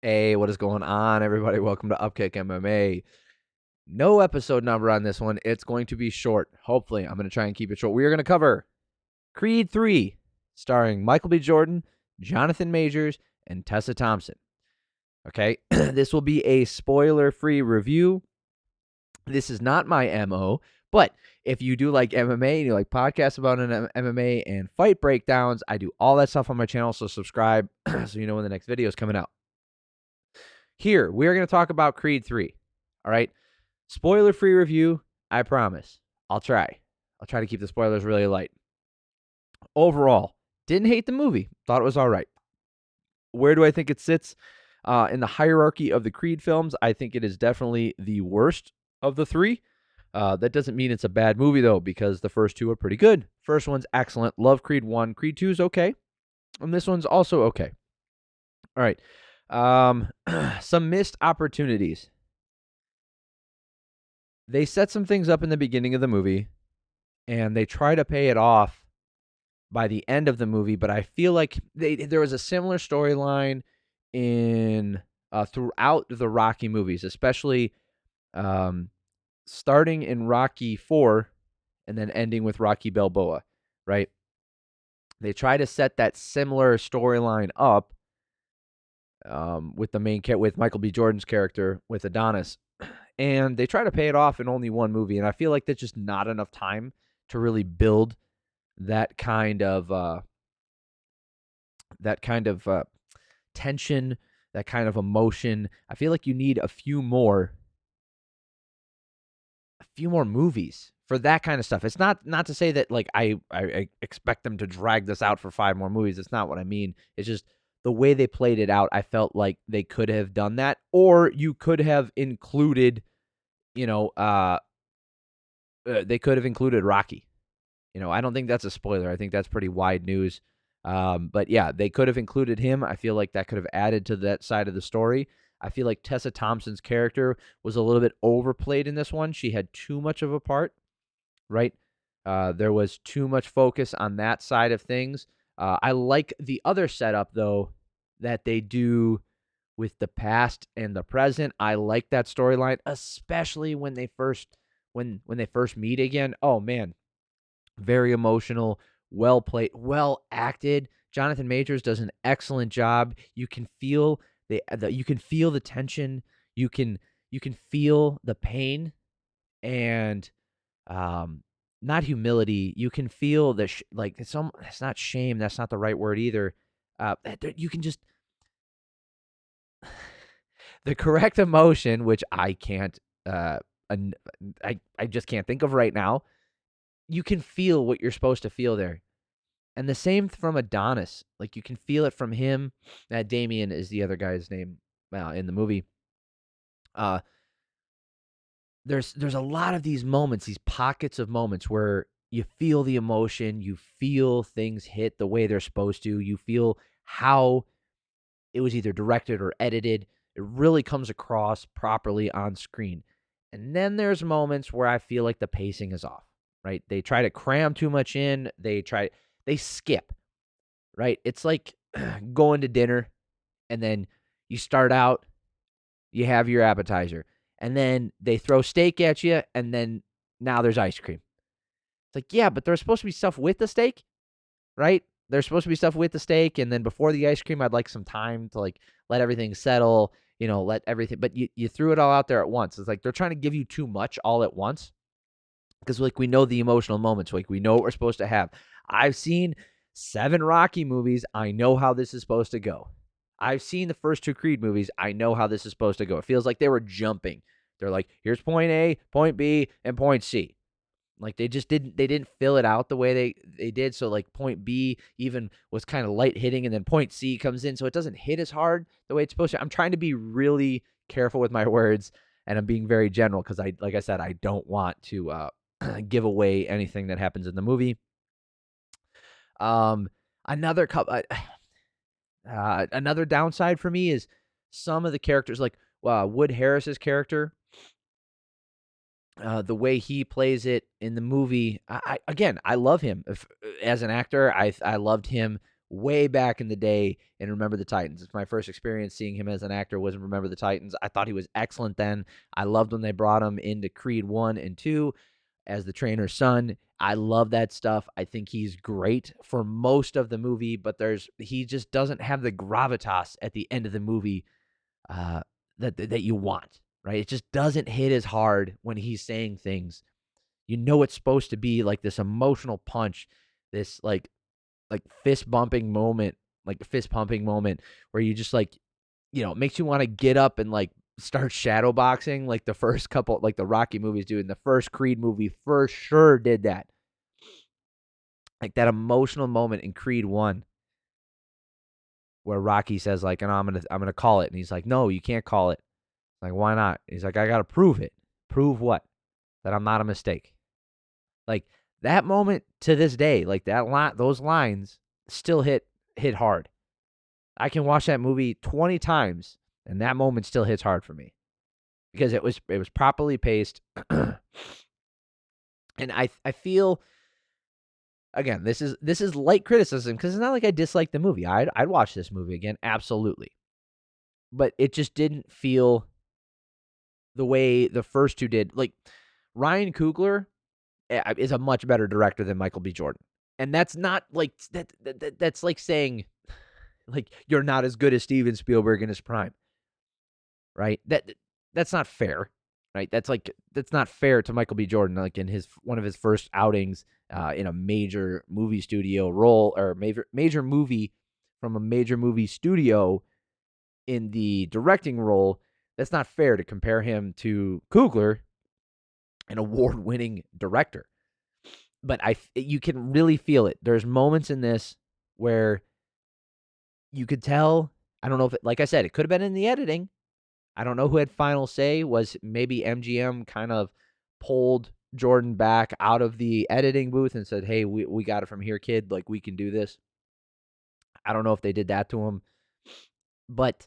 Hey, what is going on, everybody? Welcome to Upkick MMA. No episode number on this one. It's going to be short. Hopefully, I'm going to try and keep it short. We are going to cover Creed 3, starring Michael B. Jordan, Jonathan Majors, and Tessa Thompson. Okay, this will be a spoiler-free review. This is not my MO, but if you do like MMA and you like podcasts about MMA and fight breakdowns, I do all that stuff on my channel, so subscribe so you know when the next video is coming out. Here, we're going to talk about Creed 3. All right. Spoiler-free review, I promise. I'll try. I'll try to keep the spoilers really light. Overall, didn't hate the movie. Thought it was all right. Where do I think it sits in the hierarchy of the Creed films? I think it is definitely the worst of the three. That doesn't mean it's a bad movie, though, because the first two are pretty good. First one's excellent. Love Creed 1. Creed 2 is okay. And this one's also okay. All right. Some missed opportunities. They set some things up in the beginning of the movie, and they try to pay it off by the end of the movie, but I feel like there was a similar storyline in throughout the Rocky movies, especially starting in Rocky 4 and then ending with Rocky Balboa, right? They try to set that similar storyline up with with Michael B. Jordan's character, with Adonis, and they try to pay it off in only one movie, and I feel like that's just not enough time to really build that kind of tension, that kind of emotion. I feel like you need a few more movies for that kind of stuff. It's not to say that like I expect them to drag this out for 5 more movies. It's not what I mean. It's just the way they played it out. I felt like they could have done that, or you could have included, they could have included Rocky. I don't think that's a spoiler. I think that's pretty wide news. But yeah, they could have included him. I feel like that could have added to that side of the story. I feel like Tessa Thompson's character was a little bit overplayed in this one. She had too much of a part, right? There was too much focus on that side of things. I like the other setup, though, that they do with the past and the present. I like that storyline, especially when they first meet again. Oh man, very emotional, well played, well acted. Jonathan Majors does an excellent job. You can feel you can feel the tension. You can feel the pain, and not humility. You can feel the it's not shame. That's not the right word either. You can just the correct emotion, which I can't. I just can't think of right now. You can feel what you're supposed to feel there. And the same from Adonis. Like, you can feel it from him. Damien is the other guy's name in the movie. There's a lot of these moments, these pockets of moments where you feel the emotion, you feel things hit the way they're supposed to, you feel how it was either directed or edited. It really comes across properly on screen. And then there's moments where I feel like the pacing is off, right? They try to cram too much in. They skip, right? It's like going to dinner and then you start out, you have your appetizer, and then they throw steak at you, and then now there's ice cream. It's like, yeah, but there's supposed to be stuff with the steak, right? There's supposed to be stuff with the steak, and then before the ice cream, I'd like some time to like let everything settle, let everything, but you threw it all out there at once. It's like they're trying to give you too much all at once, because like we know the emotional moments, like we know what we're supposed to have. I've seen 7 Rocky movies. I know how this is supposed to go. I've seen the first 2 Creed movies. I know how this is supposed to go. It feels like they were jumping. They're like, here's point A, point B, and point C. Like they didn't fill it out the way they did. So like point B even was kind of light hitting, and then point C comes in, so it doesn't hit as hard the way it's supposed to. I'm trying to be really careful with my words, and I'm being very general because like I said, I don't want to give away anything that happens in the movie. Another downside for me is some of the characters, like Wood Harris's character, the way he plays it in the movie. I love him as an actor. I loved him way back in the day in Remember the Titans. It's my first experience seeing him as an actor was in Remember the Titans. I thought he was excellent then. I loved when they brought him into Creed 1 and 2 as the trainer's son. I love that stuff. I think he's great for most of the movie, but he just doesn't have the gravitas at the end of the movie that you want, right? It just doesn't hit as hard when he's saying things. You know it's supposed to be like this emotional punch, this like fist pumping moment where you just like, it makes you want to get up and like start shadow boxing like the first couple, like the Rocky movies do. And the first Creed movie for sure did that. Like that emotional moment in Creed 1 where Rocky says like, and I'm going to call it. And he's like, no, you can't call it. Like, why not? He's like, I got to prove it. Prove what? That I'm not a mistake. Like that moment to this day, like those lines still hit hard. I can watch that movie 20 times and that moment still hits hard for me because it was properly paced. And I feel, again, this is light criticism because it's not like I dislike the movie. I'd watch this movie again, absolutely. But it just didn't feel the way the first two did. Like Ryan Coogler is a much better director than Michael B. Jordan. And that's not like that's like saying like you're not as good as Steven Spielberg in his prime. Right? That's not fair. Right? That's not fair to Michael B. Jordan, like in one of his first outings in a major movie studio role or major movie from a major movie studio in the directing role. That's not fair to compare him to Coogler, an award-winning director. But you can really feel it. There's moments in this where you could tell, I don't know if like I said, it could have been in the editing. I don't know who had final say. Was maybe MGM kind of pulled Jordan back out of the editing booth and said, hey, we got it from here, kid. Like, we can do this. I don't know if they did that to him. But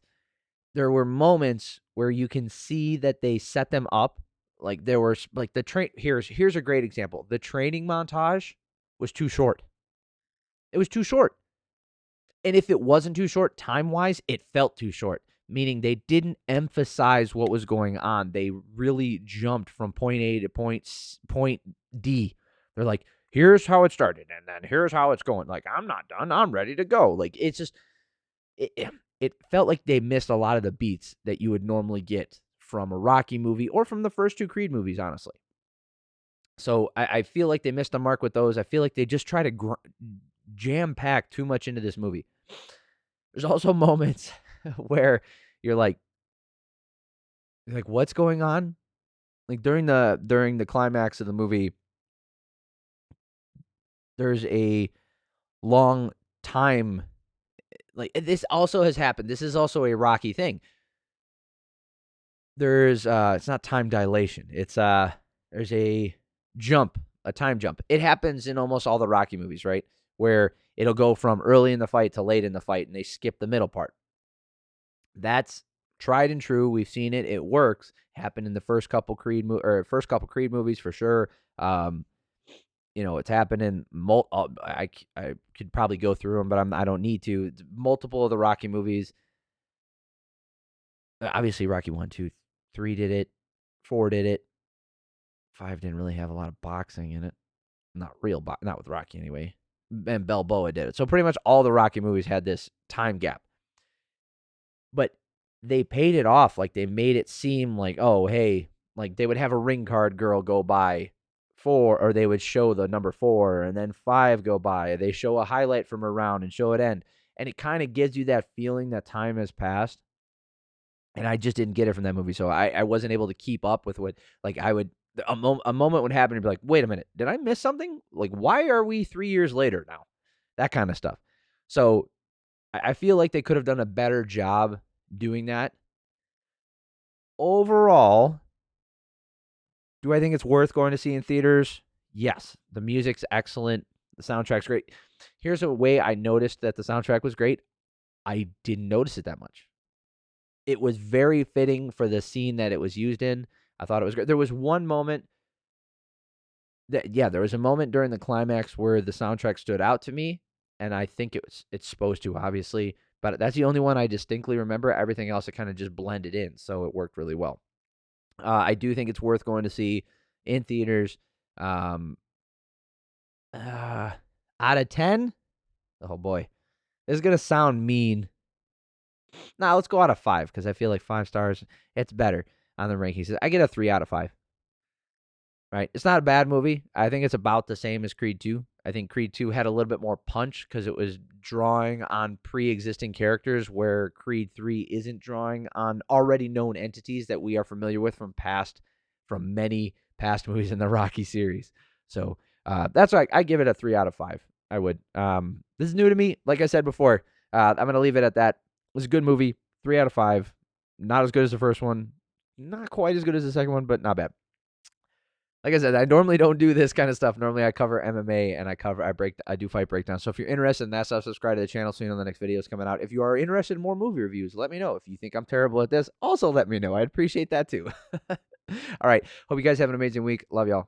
there were moments where you can see that they set them up. Like there were like here's a great example. The training montage was too short. It was too short. And if it wasn't too short time-wise, it felt too short, meaning they didn't emphasize what was going on. They really jumped from point A to point D. They're like, here's how it started, and then here's how it's going. Like, I'm not done. I'm ready to go. Like, it's just it felt like they missed a lot of the beats that you would normally get from a Rocky movie or from the first two Creed movies, honestly. So I feel like they missed the mark with those. I feel like they just try to jam-pack too much into this movie. There's also moments where you're like, what's going on? Like during the climax of the movie, there's a long time. Like this also has happened. This is also a Rocky thing. There's it's not time dilation. It's there's a time jump. It happens in almost all the Rocky movies, right? Where it'll go from early in the fight to late in the fight and they skip the middle part. That's tried and true. We've seen it. It works. Happened in the first couple Creed movies for sure. It's happened in I could probably go through them, but I don't need to. Multiple of the Rocky movies. Obviously, Rocky 1, 2, 3 did it. 4 did it. 5 didn't really have a lot of boxing in it. Not with Rocky anyway. And Balboa did it. So pretty much all the Rocky movies had this time gap. But they paid it off. Like they made it seem like, oh, hey, like they would have a ring card girl go by 4, or they would show the number 4 and then 5 go by. They show a highlight from a round and show it end. And it kind of gives you that feeling that time has passed. And I just didn't get it from that movie. So I wasn't able to keep up with what, like a moment would happen and be like, wait a minute, did I miss something? Like, why are we 3 years later now? That kind of stuff. So I feel like they could have done a better job doing that. Overall, do I think it's worth going to see in theaters? Yes. The music's excellent. The soundtrack's great. Here's a way I noticed that the soundtrack was great. I didn't notice it that much. It was very fitting for the scene that it was used in. I thought it was great. There was one moment there was a moment during the climax where the soundtrack stood out to me. and I think it's supposed to, obviously, but that's the only one I distinctly remember. Everything else, it kind of just blended in, so it worked really well. I do think it's worth going to see in theaters. Um, out of 10, oh boy, this is gonna sound mean. Nah, let's go out of 5 because I feel like 5 stars, it's better on the rankings. I get a 3 out of 5. Right? It's not a bad movie. I think it's about the same as Creed 2. I think Creed 2 had a little bit more punch because it was drawing on pre-existing characters, where Creed 3 isn't drawing on already known entities that we are familiar with from many past movies in the Rocky series. So that's why I give it a 3 out of 5. I would. This is new to me. Like I said before, I'm going to leave it at that. It was a good movie. 3 out of 5. Not as good as the first one. Not quite as good as the second one, but not bad. Like I said, I normally don't do this kind of stuff. Normally I cover MMA and I do fight breakdowns. So if you're interested in that stuff, subscribe to the channel so you know the next video is coming out. If you are interested in more movie reviews, let me know. If you think I'm terrible at this, also let me know. I'd appreciate that too. All right. Hope you guys have an amazing week. Love y'all.